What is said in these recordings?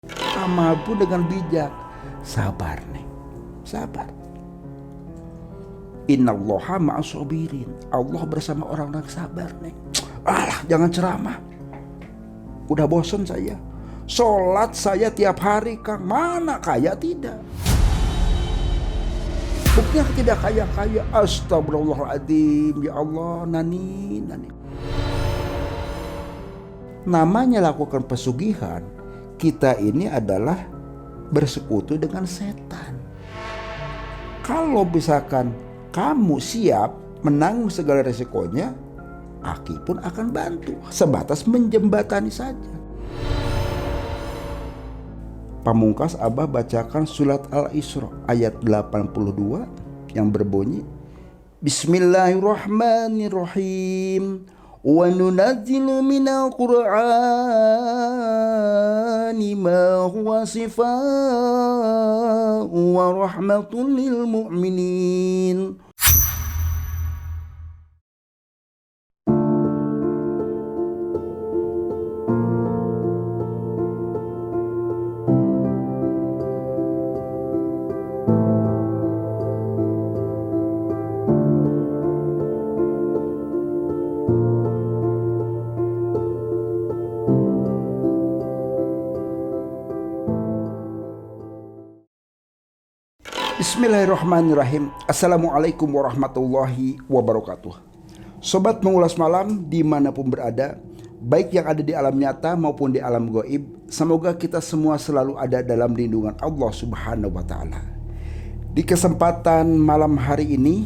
Mampu dengan bijak. Sabar nih, sabar. Innallaha ma'as-sabirin. Allah bersama orang yang sabar nih. Alah, jangan ceramah. Udah bosan saya. Sholat saya tiap hari, Kang. Mana kaya tidak? Buktinya tidak kaya-kaya. Astagfirullahaladzim. Ya Allah, nani. Namanya lakukan pesugihan, kita ini adalah bersekutu dengan setan. Kalau misalkan kamu siap menanggung segala resikonya, Aki pun akan bantu, sebatas menjembatani saja. Pamungkas Abah bacakan surat Al-Isra ayat 82 yang berbunyi, Bismillahirrahmanirrahim. Wa nunazzilu minal Qur'ani ma huwa shifaa'un wa rahmatun lil mu'minin. Bismillahirrahmanirrahim. Assalamualaikum warahmatullahi wabarakatuh. Sobat Mengulas Malam dimanapun berada, baik yang ada di alam nyata maupun di alam gaib, semoga kita semua selalu ada dalam lindungan Allah Subhanahu wa Ta'ala. Di kesempatan malam hari ini,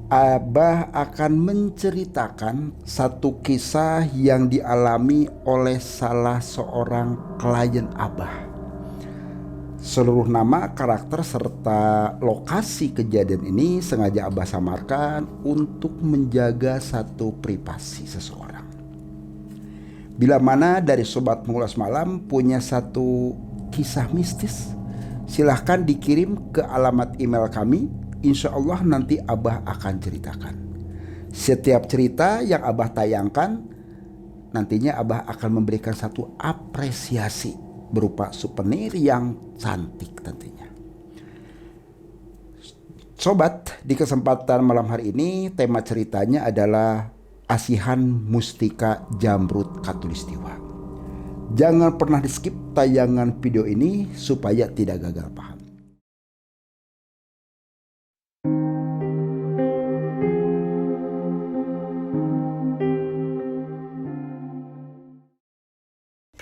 Abah akan menceritakan satu kisah yang dialami oleh salah seorang klien Abah. Seluruh nama, karakter, serta lokasi kejadian ini sengaja Abah samarkan untuk menjaga satu privasi seseorang. Bila mana dari Sobat Mengulas Malam punya satu kisah mistis, silahkan dikirim ke alamat email kami. Insya Allah nanti Abah akan ceritakan. Setiap cerita yang Abah tayangkan, nantinya Abah akan memberikan satu apresiasi berupa souvenir yang cantik tentunya. Sobat, di kesempatan malam hari ini tema ceritanya adalah Asihan Mustika Jamrud Khatulistiwa. Jangan pernah di skip tayangan video ini supaya tidak gagal paham.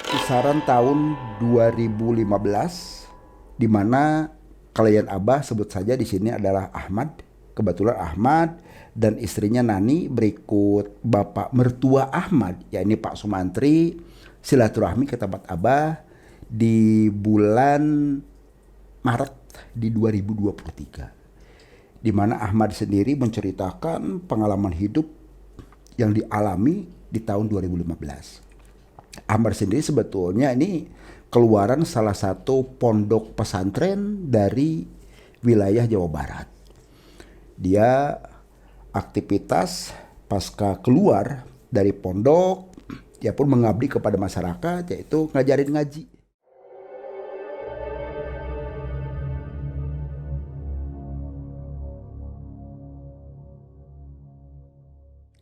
Kisaran tahun 2015, di mana klien Abah sebut saja di sini adalah Ahmad. Kebetulan Ahmad dan istrinya Nani berikut bapak mertua Ahmad, yakni Pak Sumantri, silaturahmi ke tempat Abah di bulan Maret di 2023. Di mana Ahmad sendiri menceritakan pengalaman hidup yang dialami di tahun 2015. Ahmad sendiri sebetulnya ini keluaran salah satu pondok pesantren dari wilayah Jawa Barat. Dia aktivitas pasca keluar dari pondok, dia pun mengabdi kepada masyarakat, yaitu ngajarin ngaji.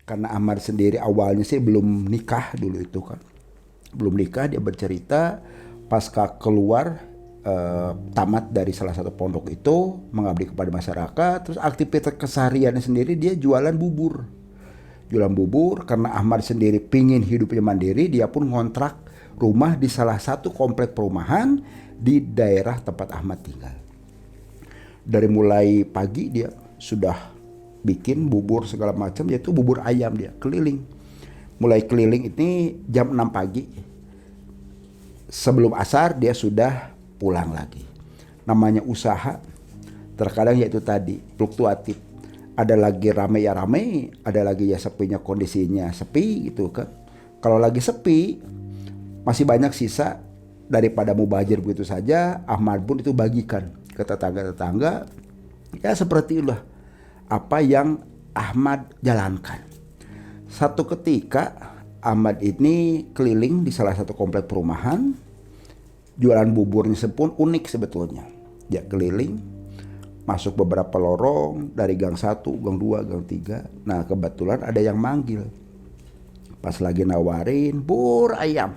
Karena Ahmad sendiri awalnya sih belum nikah dulu itu kan. Belum nikah, dia bercerita pasca keluar tamat dari salah satu pondok itu, mengabdi kepada masyarakat, terus aktivitas kesehariannya sendiri dia jualan bubur. Jualan bubur karena Ahmad sendiri pingin hidupnya mandiri, dia pun ngontrak rumah di salah satu komplek perumahan di daerah tempat Ahmad tinggal. Dari mulai pagi dia sudah bikin bubur segala macam, yaitu bubur ayam, dia keliling. Mulai keliling ini jam 6 pagi. Sebelum asar dia sudah pulang lagi. Namanya usaha, terkadang yaitu tadi fluktuatif. Ada lagi rame ya rame, ada lagi ya sepinya kondisinya sepi gitu kan. Kalau lagi sepi, masih banyak sisa daripada mubazir begitu saja. Ahmad pun itu bagikan ke tetangga-tetangga. Ya seperti itulah apa yang Ahmad jalankan. Satu ketika Ahmad ini keliling di salah satu komplek perumahan. jualan buburnya pun unik sebetulnya. Dia keliling, masuk beberapa lorong dari gang 1, gang 2, gang 3. Nah kebetulan ada yang manggil. Pas lagi nawarin bur ayam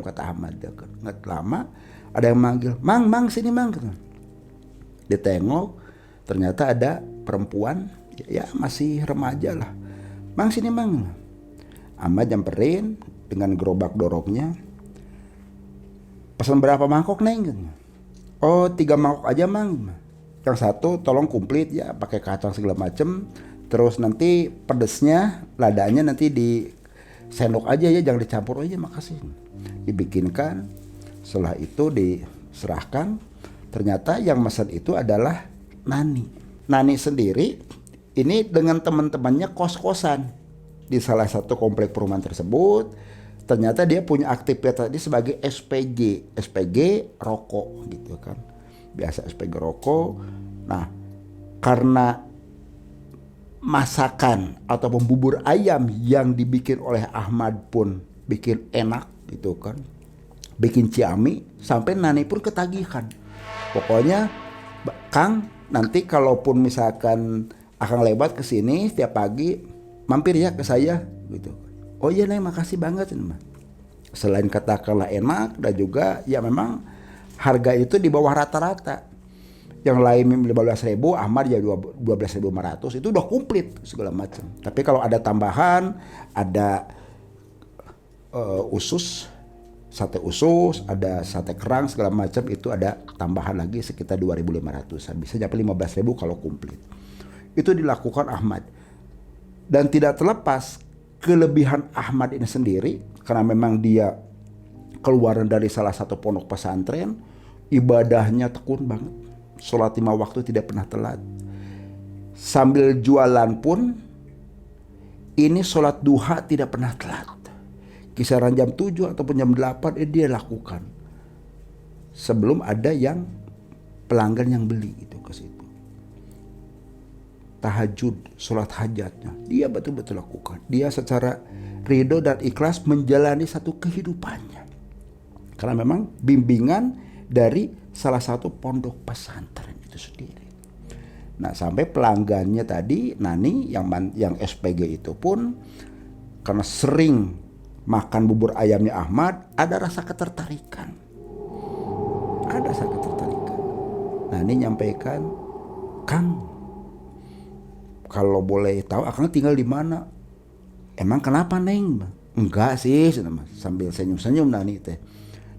kata Ahmad. Nggak lama ada yang manggil, mang sini mang. Ditengok, ternyata ada perempuan, ya masih remaja lah. Mang sini mang. Ahmad nyamperin dengan gerobak dorongnya. Pesan berapa mangkok neng? Oh 3 mangkok aja mang. Yang 1 tolong komplit ya, pakai kacang segala macem. Terus nanti pedesnya, ladanya nanti di sendok aja ya, jangan dicampur aja, makasih. Dibikinkan, setelah itu diserahkan. Ternyata yang pesan itu adalah Nani. Nani sendiri ini dengan teman-temannya kos-kosan di salah satu komplek perumahan tersebut. Ternyata dia punya aktivitas tadi sebagai SPG rokok gitu kan. Biasa SPG rokok. Nah, karena masakan atau bubur ayam yang dibikin oleh Ahmad pun bikin enak gitu kan. Bikin ciami, sampai Nani pun ketagihan. Pokoknya Kang, nanti kalaupun misalkan akan lewat ke sini setiap pagi, mampir ya ke saya gitu. Oh iya Neng, makasih banget. Selain katakanlah enak dan juga ya memang harga itu di bawah rata-rata. Yang lain 15.000, Ahmad ya 12.500, itu udah komplit segala macam. Tapi kalau ada tambahan, ada sate usus, ada sate kerang segala macam, itu ada tambahan lagi sekitar 2.500. Bisa sampai 15.000 kalau komplit. Itu dilakukan Ahmad. Dan tidak terlepas kelebihan Ahmad ini sendiri, karena memang dia keluaran dari salah satu pondok pesantren, ibadahnya tekun banget, sholat 5 waktu tidak pernah telat. Sambil jualan pun ini sholat duha tidak pernah telat. Kisaran jam 7 ataupun jam 8 dia lakukan sebelum ada yang pelanggan yang beli itu ke situ. Tahajud, sholat hajatnya dia betul-betul lakukan. Dia secara ridho dan ikhlas menjalani satu kehidupannya, karena memang bimbingan dari salah satu pondok pesantren itu sendiri. Nah sampai pelanggannya tadi Nani yang SPG itu pun karena sering makan bubur ayamnya Ahmad, ada rasa ketertarikan. Nani nyampaikan, Kang, kalau boleh tahu Akang tinggal di mana? Emang kenapa Neng? Enggak sih, sambil senyum-senyum Nani teh.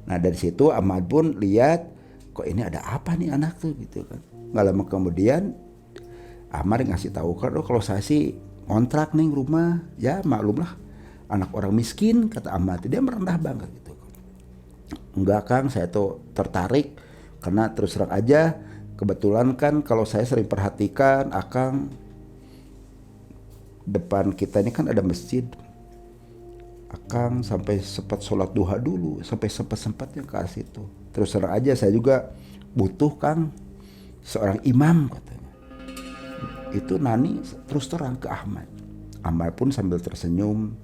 Nah dari situ Ahmad pun lihat, kok ini ada apa nih anak tuh gitu kan. Nggak lama kemudian Ahmad ngasih tahu kan, oh kalau saya sih kontrak Neng rumah, ya maklum lah anak orang miskin kata Ahmad. Dia merendah banget gitu. Enggak Kang, saya tuh tertarik karena terus terang aja kebetulan kan kalau saya sering perhatikan Akang, depan kita ini kan ada masjid. Akang sampai sempat sholat duha dulu, sampai sempat-sempatnya ke situ. Terus terang aja saya juga butuh Kang seorang imam katanya. Itu Nani terus terang ke Ahmad. Ahmad pun sambil tersenyum.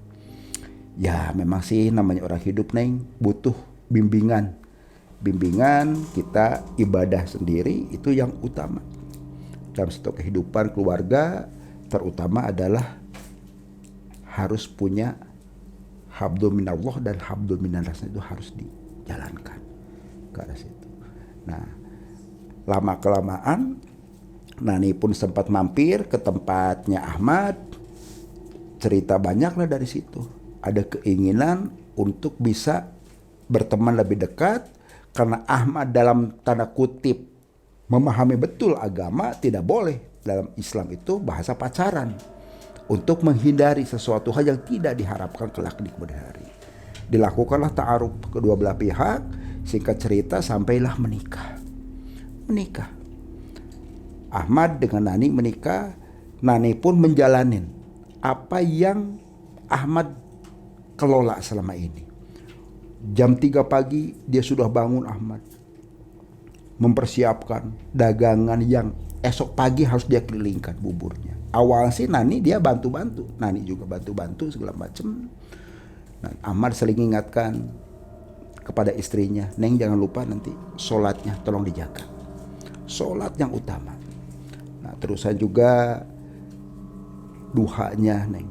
Ya memang sih namanya orang hidup Neng, butuh bimbingan. Bimbingan kita ibadah sendiri itu yang utama. Dalam satu kehidupan keluarga terutama adalah harus punya habdul minallah dan habdul minannas, itu harus dijalankan ke arah situ. Nah, lama kelamaan Nani pun sempat mampir ke tempatnya Ahmad. Cerita banyaklah dari situ. Ada keinginan untuk bisa berteman lebih dekat karena Ahmad dalam tanda kutip memahami betul agama. Tidak boleh dalam Islam itu bahasa pacaran, untuk menghindari sesuatu hal yang tidak diharapkan kelak di kemudian hari. Dilakukanlah ta'aruf kedua belah pihak, singkat cerita sampailah menikah. Ahmad dengan Nani menikah. Nani pun menjalanin apa yang Ahmad kelola selama ini. Jam 3 pagi dia sudah bangun Ahmad, mempersiapkan dagangan yang esok pagi harus dia kelilingkan buburnya. Awal sih Nani dia bantu-bantu, Nani juga bantu-bantu segala macam. Nah, Ahmad sering ingatkan, kepada istrinya, Neng jangan lupa nanti sholatnya tolong dijaga. Sholat yang utama. Nah terusan juga duhanya Neng,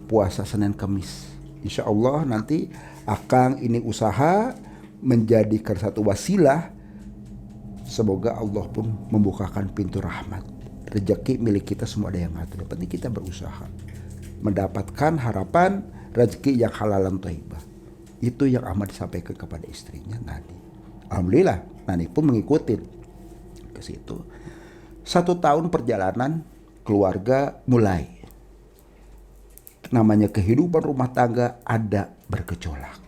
puasa Senin Kamis. Insya Allah nanti Akang ini usaha menjadikan satu wasilah. Semoga Allah pun membukakan pintu rahmat. Rezeki milik kita semua ada yang ngatur. Yang penting kita berusaha mendapatkan harapan rezeki yang halalan thayyibah. Itu yang Ahmad sampaikan kepada istrinya Nani. Alhamdulillah Nani pun mengikuti ke situ. 1 tahun perjalanan keluarga mulai. Namanya kehidupan rumah tangga ada bergejolak.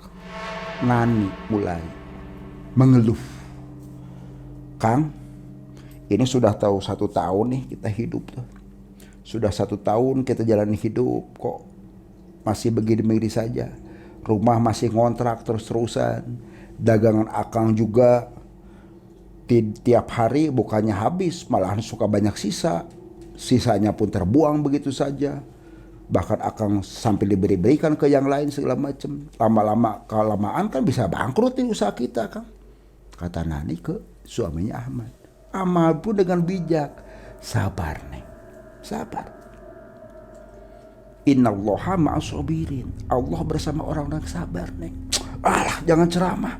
Nani mulai mengeluh. Kang, ini sudah tahu 1 tahun nih kita hidup tuh. Sudah 1 tahun kita jalani hidup kok masih begini-begini saja. Rumah masih ngontrak terus-terusan. Dagangan Akang juga tiap hari bukannya habis, malahan suka banyak sisa. Sisanya pun terbuang begitu saja. Bahkan Akang sampai diberi-berikan ke yang lain segala macam. Lama-lama kelamaan kan bisa bangkrut nih usaha kita, Kang. Kata Nani ke suaminya Ahmad. Ahmad pun dengan bijak, sabar nih. Sabar. Innallaha ma'as sabirin. Allah bersama orang-orang sabar, Neng. Alah, jangan ceramah.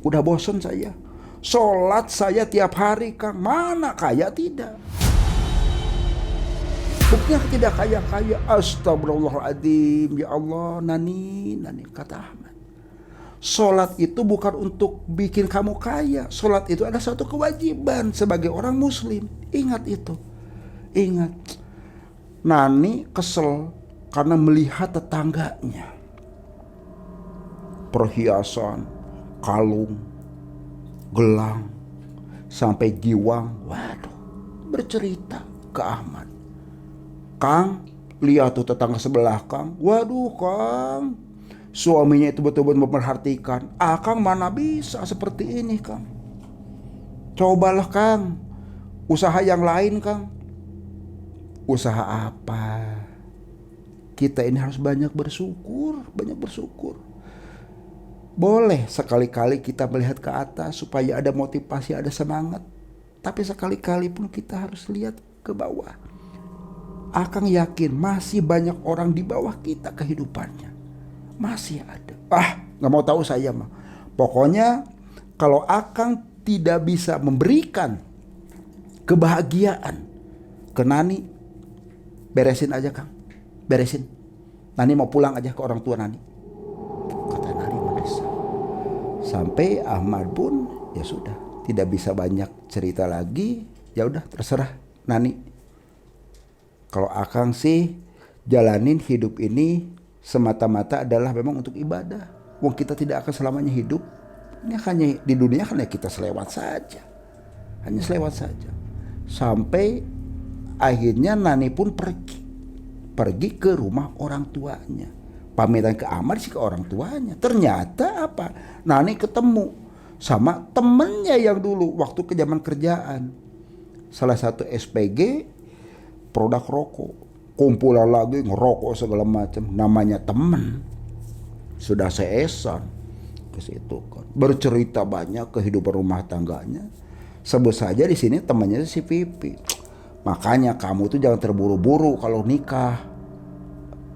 Udah bosan saya. Sholat saya tiap hari, Kang. Mana kaya tidak? Buktinya tidak kaya-kaya. Astagfirullahaladzim. Ya Allah, Nani, kata Ahmad. Sholat itu bukan untuk bikin kamu kaya. Sholat itu adalah satu kewajiban sebagai orang muslim. Ingat itu. Ingat. Nani kesel karena melihat tetangganya. Perhiasan, kalung, gelang, sampai giwang. Waduh, bercerita ke Ahmad. Kang, lihat tuh tetangga sebelah Kang. Waduh Kang, suaminya itu betul-betul memperhatikan. Akang mana bisa seperti ini Kang. Cobalah Kang, usaha yang lain Kang. Usaha apa? Kita ini harus banyak bersyukur, banyak bersyukur. Boleh sekali-kali kita melihat ke atas supaya ada motivasi, ada semangat. Tapi sekali-kali pun kita harus lihat ke bawah. Akang yakin masih banyak orang di bawah kita kehidupannya. Masih ada. Gak mau tahu saya mah. Pokoknya kalau Akang tidak bisa memberikan kebahagiaan ke Nani, beresin aja Kang. Beresin. Nani mau pulang aja ke orang tua Nani. Kata Nani mendesak. Sampai Ahmad pun ya sudah, tidak bisa banyak cerita lagi. Ya udah terserah Nani. Kalau Akang sih jalanin hidup ini semata-mata adalah memang untuk ibadah. Wong kita tidak akan selamanya hidup. Ini hanya di dunia hanya kita selewat saja. Hanya selewat saja. Sampai akhirnya Nani pun pergi ke rumah orang tuanya. Pamitan ke Ahmad sih ke orang tuanya. Ternyata apa? Nani ketemu sama temennya yang dulu waktu ke zaman kerjaan. Salah satu SPG produk rokok. Kumpulan lagi ngerokok segala macam. Namanya temen. Sudah seesan ke situ kan. Bercerita banyak kehidupan rumah tangganya. Sebut saja di sini temannya si Pipi. Makanya kamu tuh jangan terburu-buru kalau nikah.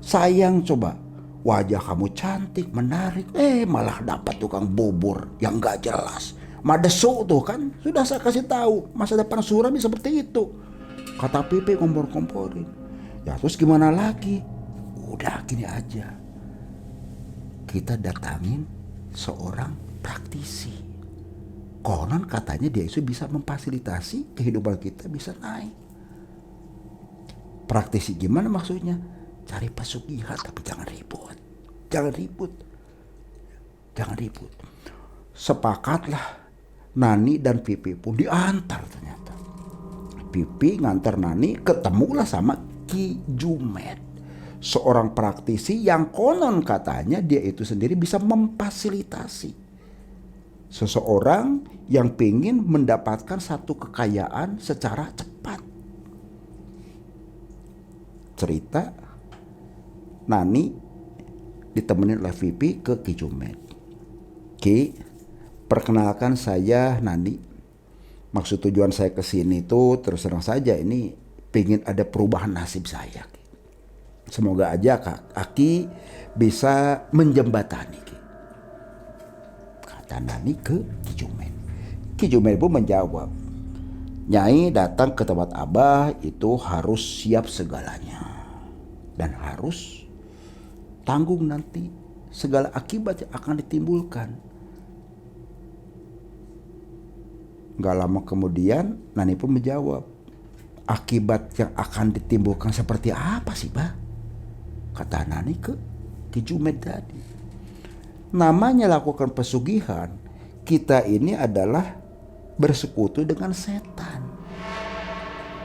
Sayang coba. Wajah kamu cantik, menarik. Malah dapat tukang bubur yang gak jelas. Madesu tuh kan. Sudah saya kasih tahu. Masa depan suram seperti itu. Kata Pipi kompor-komporin. Ya terus gimana lagi? Udah gini aja. Kita datangin seorang praktisi. Konon katanya dia itu bisa memfasilitasi kehidupan kita bisa naik. Praktisi gimana maksudnya? Cari pesugihan tapi jangan ribut. Jangan ribut. Jangan ribut. Sepakatlah Nani dan Pipi pun diantar ternyata. Pipi ngantar Nani ketemulah sama Ki Jumet. Seorang praktisi yang konon katanya dia itu sendiri bisa memfasilitasi seseorang yang ingin mendapatkan satu kekayaan secara cepat. Cerita Nani ditemenin oleh Pipi ke Ki Jumet. Ki, perkenalkan saya Nani. Maksud tujuan saya ke sini tuh terus terang saja ini pengen ada perubahan nasib saya. Semoga aja Kak Aki bisa menjembatani, Ki. Kata Nani ke Ki Jumed. Ki Jumed pun menjawab, Nyai datang ke tempat Abah itu harus siap segalanya. Dan harus tanggung nanti segala akibat yang akan ditimbulkan. Gak lama kemudian Nani pun menjawab, akibat yang akan ditimbulkan seperti apa sih, Bah? Kata Nani ke Ki Jumed tadi. Namanya lakukan pesugihan, kita ini adalah bersekutu dengan setan.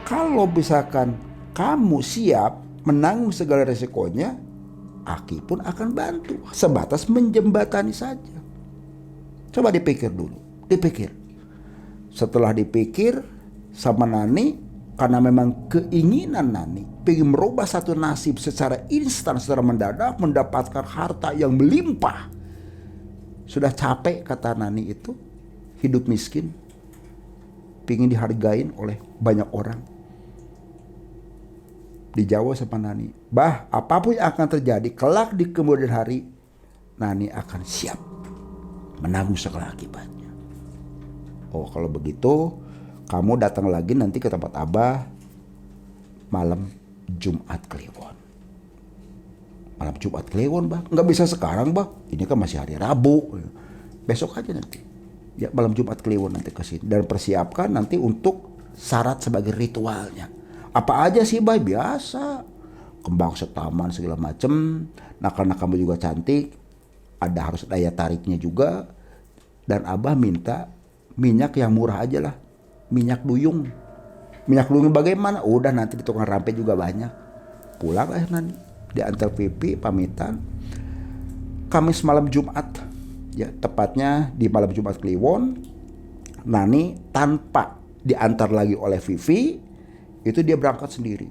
Kalau misalkan kamu siap menanggung segala resikonya, Aki pun akan bantu. Sebatas menjembatani saja. Coba dipikir dulu. Dipikir. Setelah dipikir sama Nani, karena memang keinginan Nani pengen merubah satu nasib secara instan, secara mendadak, mendapatkan harta yang melimpah. Sudah capek kata Nani itu hidup miskin, pengen dihargain oleh banyak orang. Dijawab sama Nani, Bah, apapun yang akan terjadi kelak di kemudian hari, Nani akan siap menanggung segala akibatnya. Oh, kalau begitu kamu datang lagi nanti ke tempat Abah malam Jumat Kliwon. Malam Jumat Kliwon, Bah. Nggak bisa sekarang, Bah. Ini kan masih hari Rabu. Besok aja nanti. Ya, malam Jumat Kliwon nanti ke sini. Dan persiapkan nanti untuk syarat sebagai ritualnya. Apa aja sih, Bah? Biasa. Kembang setaman segala macem. Nah, karena kamu juga cantik, harus daya tariknya juga. Dan Abah minta minyak yang murah aja lah. Minyak duyung. Minyak duyung bagaimana? Udah nanti di tukang rampe juga banyak. Pulang lah nanti. Diantar pipi, pamitan. Kamis malam Jumat. Ya, tepatnya di malam Jumat Kliwon. Nani tanpa diantar lagi oleh Vivi, itu dia berangkat sendiri.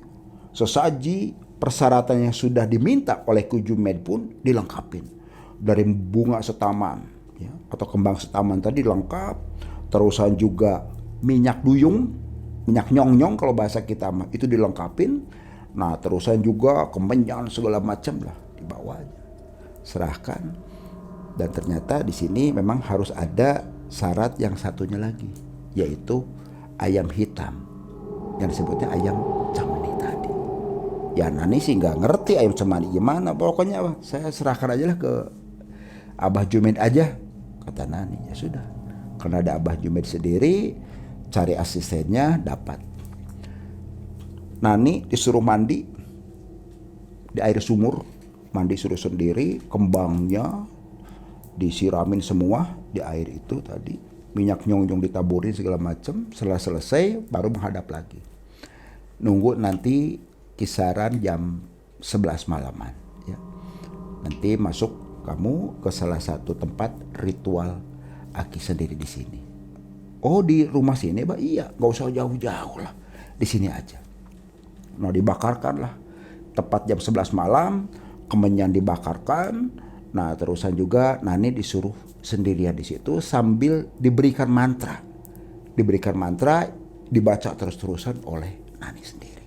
Sesaji persyaratan yang sudah diminta oleh Ki Jumed pun dilengkapin. Dari bunga setaman, ya, atau kembang setaman tadi lengkap. Terusan juga minyak duyung, minyak nyong-nyong kalau bahasa kita mah, itu dilengkapin. Nah, terusan juga kemenyan segala macam lah dibawa aja. Serahkan. Dan ternyata di sini memang harus ada syarat yang satunya lagi, yaitu ayam hitam yang disebutnya ayam cemani tadi. Ya Nani sih nggak ngerti ayam cemani gimana, pokoknya saya serahkan aja lah ke Abah Jumed aja, kata Nani. Ya sudah, karena ada Abah Jumed sendiri, cari asistennya dapat. Nani disuruh mandi di air sumur, mandi suruh sendiri, kembangnya disiramin semua di air itu tadi, minyak nyong-nyong ditaburin segala macam. Setelah selesai baru menghadap lagi, nunggu nanti kisaran jam 11 malaman ya. Nanti masuk kamu ke salah satu tempat ritual Aki sendiri di sini. Oh, di rumah sini, Bah? Iya, nggak usah jauh-jauh lah, di sini aja. Nah, dibakarkan lah tepat jam 11 malam, kemenyan dibakarkan. Nah, terusan juga Nani disuruh sendirian di situ sambil diberikan mantra. Diberikan mantra, dibaca terus-terusan oleh Nani sendiri.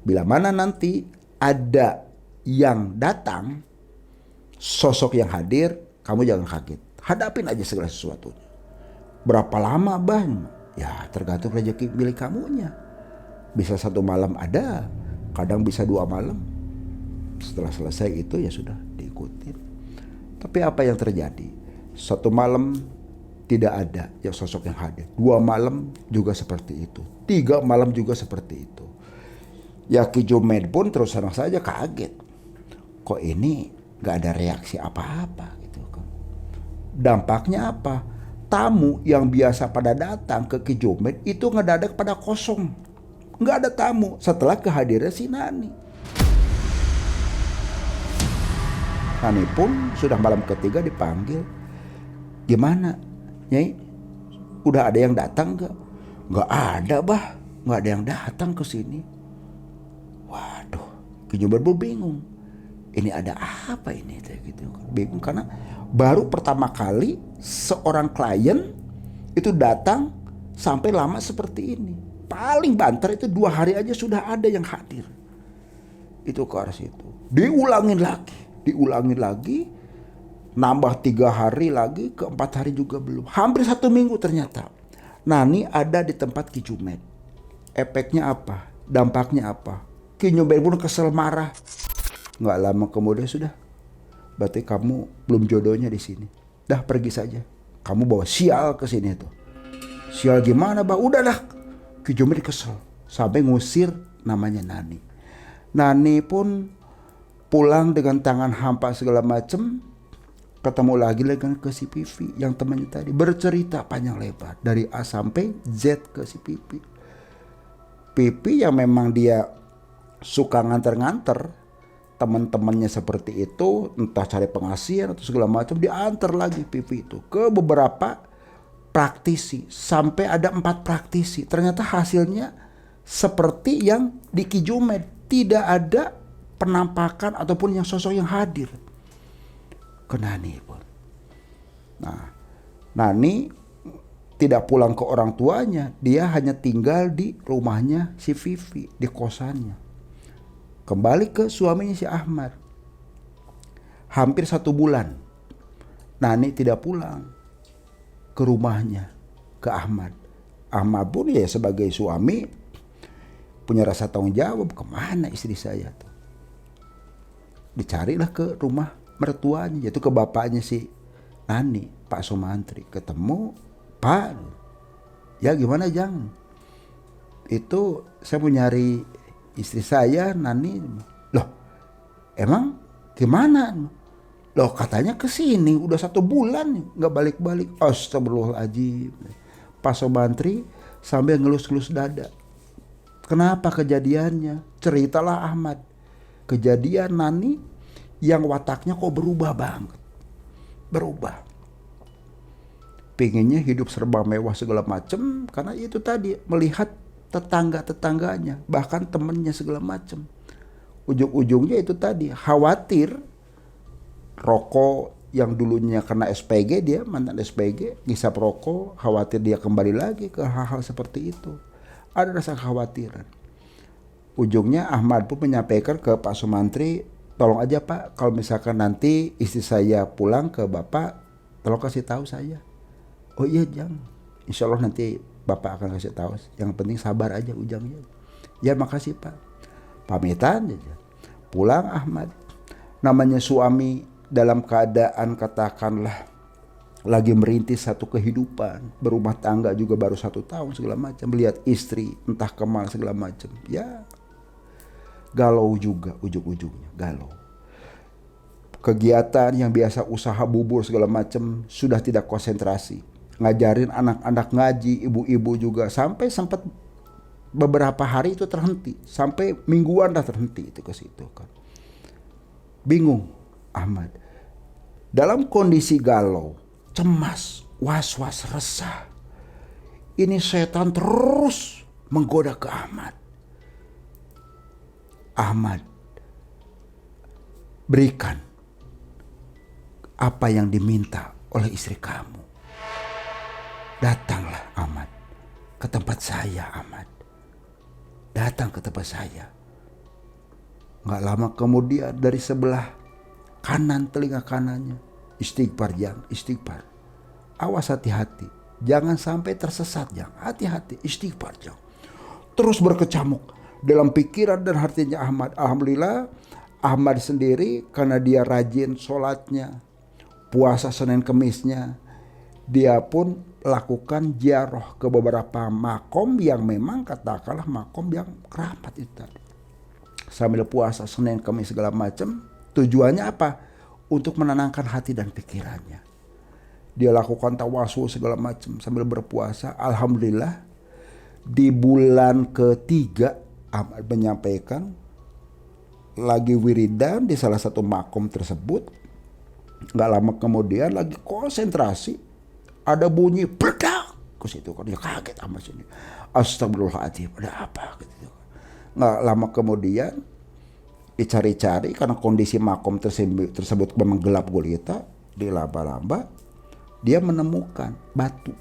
Bila mana nanti ada yang datang, sosok yang hadir, kamu jangan kaget. Hadapin aja segala sesuatunya. Berapa lama, Bang? Ya, tergantung rezeki milik kamunya. Bisa 1 malam ada, kadang bisa 2 malam. Setelah selesai itu ya sudah diikutin. Tapi apa yang terjadi? 1 malam tidak ada yang sosok yang hadir. 2 malam juga seperti itu. 3 malam juga seperti itu. Ya Ki Jumed pun terus terang saja kaget. Kok ini gak ada reaksi apa-apa gitu kan. Dampaknya apa? Tamu yang biasa pada datang ke Ki Jumed itu ngedadak pada kosong. Gak ada tamu setelah kehadiran si Nani. Nani pun sudah malam ketiga dipanggil. Gimana, Nyai? Udah ada yang datang gak? Gak ada, Bah. Gak ada yang datang ke sini. Waduh, Ki Jumed bingung. ini ada apa ini gitu. Bingung karena baru pertama kali seorang klien itu datang sampai lama seperti ini. Paling banter itu 2 hari aja sudah ada yang hadir. Itu ke arah situ. Diulangin lagi. Nambah 3 hari lagi, ke 4 hari juga belum. Hampir 1 minggu ternyata. Nani ada di tempat Ki Jumet. Efeknya apa? Dampaknya apa? Ki Jumet pun kesel marah. Nggak lama kemudian sudah. Berarti kamu belum jodohnya di sini. Dah pergi saja. Kamu bawa sial ke sini tuh. Sial gimana, Bang? Udahlah. Ki Jumet kesel. Sampai ngusir namanya Nani. Nani pun pulang dengan tangan hampa segala macem. Ketemu lagi dengan ke si Pipi yang temannya tadi. Bercerita panjang lebar. Dari A sampai Z ke si Pipi. Pipi yang memang dia suka nganter-nganter. Teman-temannya seperti itu. Entah cari pengasihan atau segala macam. Diantar lagi Pipi itu ke beberapa praktisi. Sampai ada 4 praktisi. Ternyata hasilnya seperti yang di Ki Jumet. Tidak ada penampakan ataupun yang sosok yang hadir ke Nani pun. Nah, Nani tidak pulang ke orang tuanya, dia hanya tinggal di rumahnya si Vivi, di kosannya. Kembali ke suaminya si Ahmad. Hampir 1 bulan Nani tidak pulang ke rumahnya, ke Ahmad. Ahmad pun ya sebagai suami punya rasa tanggung jawab, kemana istri saya tuh. Dicarilah ke rumah mertuanya, yaitu ke bapaknya si Nani, Pak Sumantri. Ketemu, Pak, ya gimana Jang? Itu saya mau nyari istri saya, Nani. Loh, emang gimana? Loh katanya kesini udah 1 bulan nggak balik-balik. Astagfirullahaladzim. Pak Sumantri sambil ngelus-ngelus dada. Kenapa kejadiannya? Ceritalah Ahmad. Kejadian Nani yang wataknya kok berubah banget. Berubah. Pengennya hidup serba mewah segala macem. Karena itu tadi melihat tetangga-tetangganya. Bahkan temennya segala macem. Ujung-ujungnya itu tadi khawatir. Rokok yang dulunya kena SPG, dia mantan SPG. Ngisap rokok. Khawatir dia kembali lagi ke hal-hal seperti itu. Ada rasa kekhawatiran. Ujungnya Ahmad pun menyampaikan ke Pak Sumantri, tolong aja Pak, kalau misalkan nanti istri saya pulang ke Bapak, tolong kasih tahu saya. Oh iya Jang, insya Allah nanti Bapak akan kasih tahu. Yang penting sabar aja ujungnya. Ya makasih Pak. Pamitan aja. Pulang Ahmad. Namanya suami dalam keadaan katakanlah lagi merintis satu kehidupan, berumah tangga juga baru 1 tahun segala macam, melihat istri entah kemana segala macam, ya galau juga ujung-ujungnya, galau. Kegiatan yang biasa usaha bubur segala macam sudah tidak konsentrasi, ngajarin anak-anak ngaji, ibu-ibu juga sampai sempat beberapa hari itu terhenti, sampai mingguan dah terhenti itu ke situ kan. Bingung Ahmad dalam kondisi galau, cemas, was-was, resah. Ini setan terus menggoda ke Ahmad. Ahmad, berikan apa yang diminta oleh istri kamu. Datanglah Ahmad ke tempat saya Ahmad. Datang ke tempat saya. Gak lama kemudian dari sebelah kanan telinga kanannya, istighfar Jang, istighfar. Awas hati-hati. Jangan sampai tersesat Jang. Hati-hati, istighfar Jang. Terus berkecamuk dalam pikiran dan hatinya Ahmad. Alhamdulillah Ahmad sendiri karena dia rajin sholatnya, puasa Senin Kemisnya, dia pun lakukan ziarah ke beberapa makom yang memang katakanlah makom yang keramat itu tadi. Sambil puasa Senin Kemis segala macam. Tujuannya apa? Untuk menenangkan hati dan pikirannya. Dia lakukan tawasul segala macam sambil berpuasa. Alhamdulillah di bulan ketiga Ahmad menyampaikan lagi wiridan di salah satu makom tersebut. Gak lama kemudian lagi konsentrasi, ada bunyi bedak ke situ kan. Dia kaget Ahmad sini. Astagfirullahaladzim, ada apa gitu. Gak lama kemudian Dicari-cari karena kondisi makom tersebut memang gelap gulita, di laba-laba dia menemukan batu.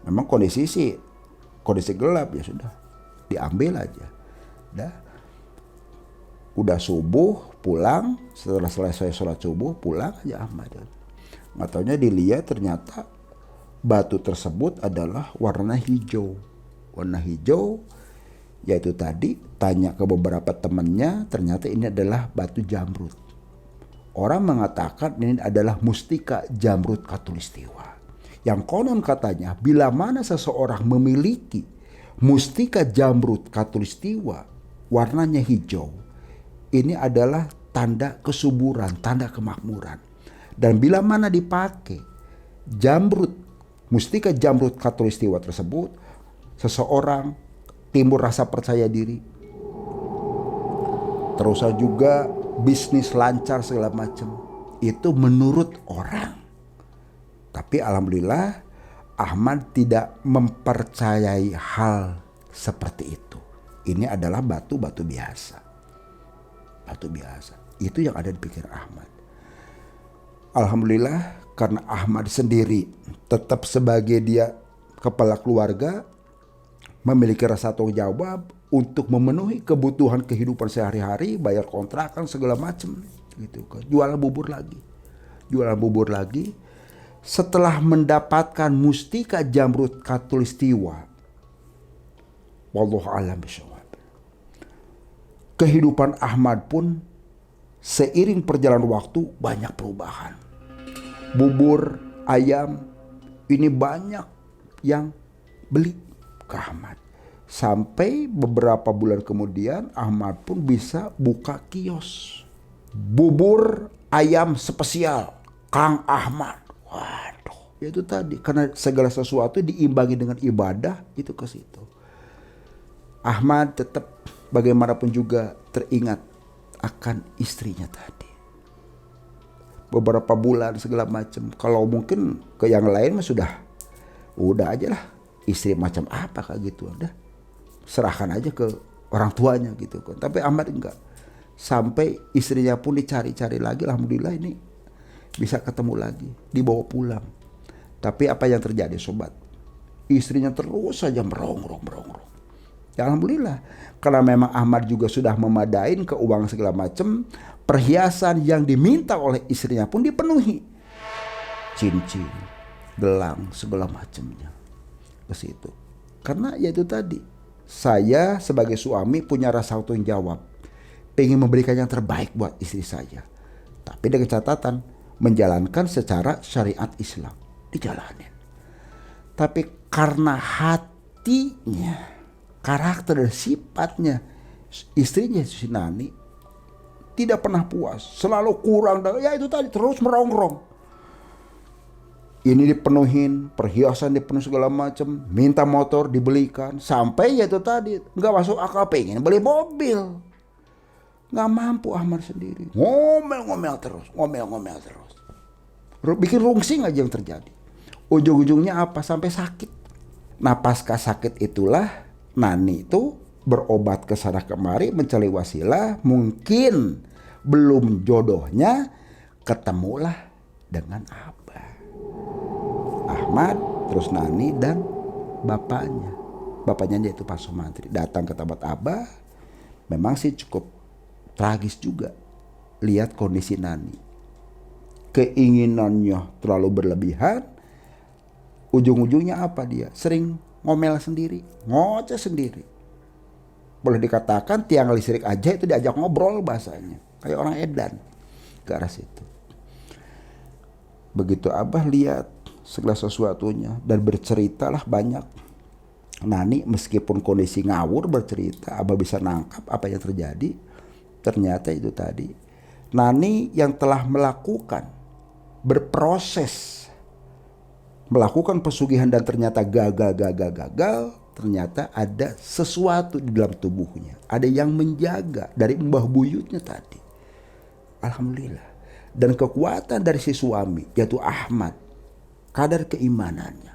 Memang kondisi gelap, ya sudah diambil aja. Udah subuh pulang, setelah selesai sholat subuh pulang aja Ahmad. Nggak taunya dilihat ternyata batu tersebut adalah warna hijau. Warna hijau, yaitu tadi tanya ke beberapa temannya, ternyata ini adalah batu jamrud. Orang mengatakan ini adalah mustika jamrud khatulistiwa. Yang konon katanya bila mana seseorang memiliki mustika jamrud khatulistiwa warnanya hijau, ini adalah tanda kesuburan, tanda kemakmuran. Dan bila mana dipakai mustika jamrud khatulistiwa tersebut, seseorang timbul rasa percaya diri. Terus juga bisnis lancar segala macam. Itu menurut orang. Tapi alhamdulillah Ahmad tidak mempercayai hal seperti itu. Ini adalah batu-batu biasa. Batu biasa. Itu yang ada di pikiran Ahmad. Alhamdulillah karena Ahmad sendiri tetap sebagai dia kepala keluarga, memiliki rasa tanggung jawab untuk memenuhi kebutuhan kehidupan sehari-hari, bayar kontrakan segala macam gitu kan. Jualan bubur lagi. Setelah mendapatkan mustika jamrud khatulistiwa, wallahu a'lam bishawab, kehidupan Ahmad pun seiring perjalanan waktu banyak perubahan. Bubur, ayam, ini banyak yang beli ke Ahmad. Sampai beberapa bulan kemudian Ahmad pun bisa buka kios. Bubur ayam spesial Kang Ahmad. Waduh, itu tadi karena segala sesuatu diimbangi dengan ibadah, itu ke situ. Ahmad tetap bagaimanapun juga teringat akan istrinya tadi. Beberapa bulan segala macam. Kalau mungkin ke yang lain mah udah aja lah. Istri macam apa kayak gitu, udah serahkan aja ke orang tuanya gitu kan. Tapi Ahmad enggak. Sampai istrinya pun dicari-cari lagi, alhamdulillah ini bisa ketemu lagi, dibawa pulang. Tapi apa yang terjadi sobat? Istrinya terus saja merongrong. Ya alhamdulillah, karena memang Ahmad juga sudah memadain keuangan segala macam, perhiasan yang diminta oleh istrinya pun dipenuhi. Cincin, gelang, segala macamnya ke situ. Karena ya itu tadi, saya sebagai suami punya rasa tanggung jawab, pengen memberikan yang terbaik buat istri saya. Tapi dengan catatan menjalankan secara syariat Islam, dijalanin. Tapi karena hatinya, karakter dan sifatnya istrinya si Nani tidak pernah puas, selalu kurang, ya itu tadi terus merongrong. Ini dipenuhin, perhiasan dipenuhi segala macam, minta motor dibelikan, sampai ya itu tadi nggak masuk akal, pengen beli mobil, nggak mampu Ahmad sendiri, ngomel terus, bikin rungsing aja yang terjadi. Ujung-ujungnya apa? Sampai sakit. Nah pasca sakit itulah Nani itu berobat ke sana kemari, mencari wasilah, mungkin belum jodohnya, ketemulah dengan Abah Ahmad, terus Nani dan bapaknya yaitu Pak Sumantri datang ke tempat Abah. Memang sih cukup tragis juga lihat kondisi Nani, keinginannya terlalu berlebihan. Ujung-ujungnya apa? Dia sering ngomel sendiri, ngoceh sendiri. Boleh dikatakan tiang listrik aja itu diajak ngobrol bahasanya, kayak orang edan ke arah situ. Begitu Abah lihat segala sesuatunya dan berceritalah banyak. Nani meskipun kondisi ngawur bercerita, Abah bisa nangkap apa yang terjadi. Ternyata itu tadi, Nani yang telah berproses melakukan pesugihan dan ternyata gagal, ternyata ada sesuatu di dalam tubuhnya, ada yang menjaga dari mbah buyutnya tadi. Alhamdulillah. Dan kekuatan dari si suami yaitu Ahmad, kadar keimanannya,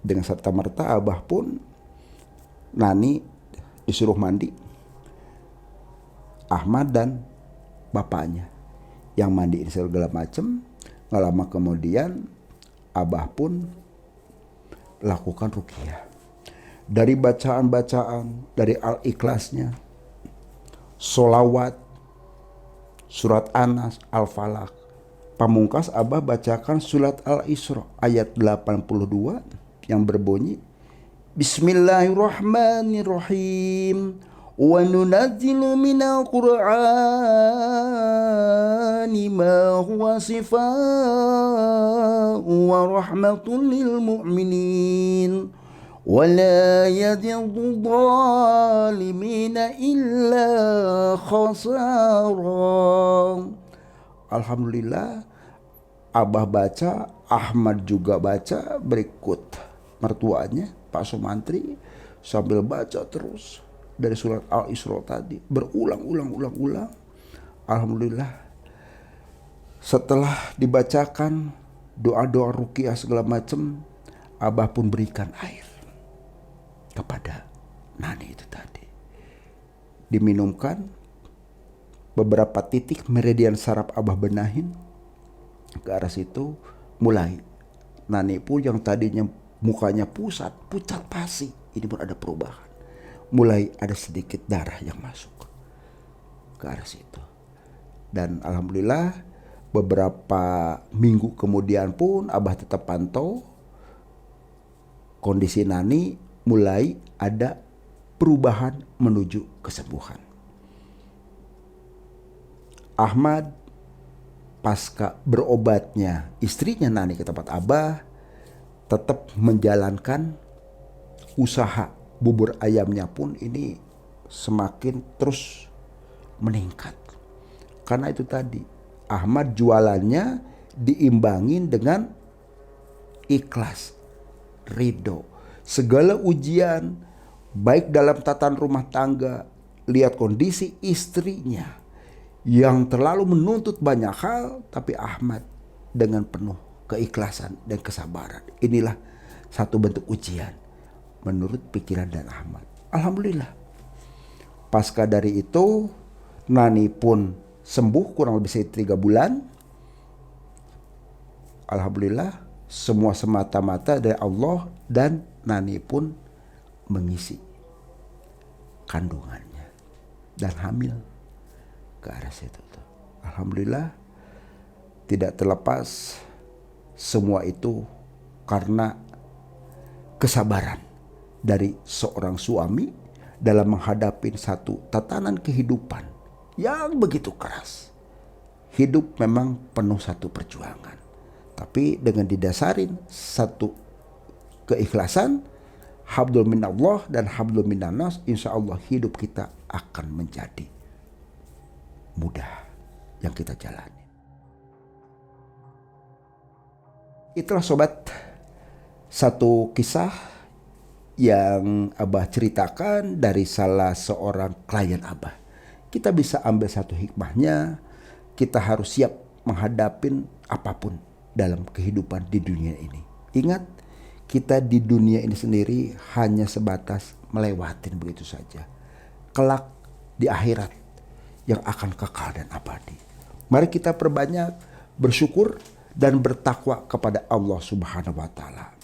dengan serta merta Abah pun Nani disuruh mandi, Ahmad dan bapaknya yang mandiin segala macem. Gak lama kemudian Abah pun lakukan ruqyah. Dari bacaan-bacaan, dari Al-Ikhlasnya, solawat, surat Anas, Al-Falaq. Pamungkas Abah bacakan surat Al-Isra ayat 82 yang berbunyi, Bismillahirrahmanirrahim. Wa nunazzilu minal Qur'ani ma huwa shifaa'un wa rahmatun lil mu'minin wa la yaziddu dhalimina illa khasara. Alhamdulillah, Abah baca, Ahmad juga baca, berikut mertuanya Pak Sumantri sambil baca terus dari surat Al-Isra tadi, berulang-ulang. Alhamdulillah, setelah dibacakan doa-doa ruqyah segala macam, Abah pun berikan air kepada Nani itu tadi. Diminumkan, beberapa titik meridian saraf Abah benahin ke arah situ, mulai Nani pun yang tadinya mukanya pucat pasi, ini pun ada perubahan. Mulai ada sedikit darah yang masuk ke arah situ. Dan alhamdulillah beberapa minggu kemudian pun Abah tetap pantau kondisi Nani, mulai ada perubahan menuju kesembuhan. Ahmad pasca berobatnya istrinya Nani ke tempat Abah, tetap menjalankan usaha bubur ayamnya pun ini semakin terus meningkat. Karena itu tadi, Ahmad jualannya diimbangin dengan ikhlas, ridho. Segala ujian, baik dalam tatanan rumah tangga, lihat kondisi istrinya yang terlalu menuntut banyak hal, tapi Ahmad dengan penuh keikhlasan dan kesabaran. Inilah satu bentuk ujian menurut pikiran dan Ahmad. Alhamdulillah, pasca dari itu Nani pun sembuh kurang lebih 3 bulan. Alhamdulillah, semua semata-mata dari Allah, dan Nani pun mengisi kandungannya dan hamil ke arah situ. Alhamdulillah, tidak terlepas semua itu karena kesabaran dari seorang suami dalam menghadapi satu tatanan kehidupan yang begitu keras. Hidup memang penuh satu perjuangan, tapi dengan didasarin satu keikhlasan, hablum minallah dan hablum minannas, insya Allah hidup kita akan menjadi mudah yang kita jalani. Itulah sobat, satu kisah yang Abah ceritakan dari salah seorang klien Abah. Kita bisa ambil satu hikmahnya, kita harus siap menghadapin apapun dalam kehidupan di dunia ini. Ingat, kita di dunia ini sendiri hanya sebatas melewatin begitu saja. Kelak di akhirat yang akan kekal dan abadi. Mari kita perbanyak bersyukur dan bertakwa kepada Allah Subhanahu wa Ta'ala.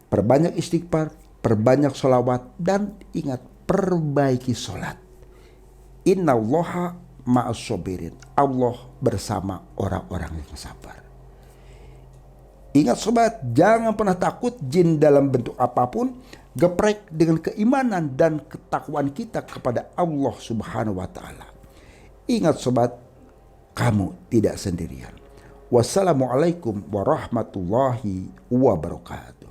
Perbanyak istighfar, perbanyak sholawat, dan ingat, perbaiki sholat. Innallaha ma'as sabirin. Allah bersama orang-orang yang sabar. Ingat sobat, jangan pernah takut jin dalam bentuk apapun. Geprek dengan keimanan dan ketakwaan kita kepada Allah Subhanahu wa Ta'ala. Ingat sobat, kamu tidak sendirian. Wassalamualaikum warahmatullahi wabarakatuh.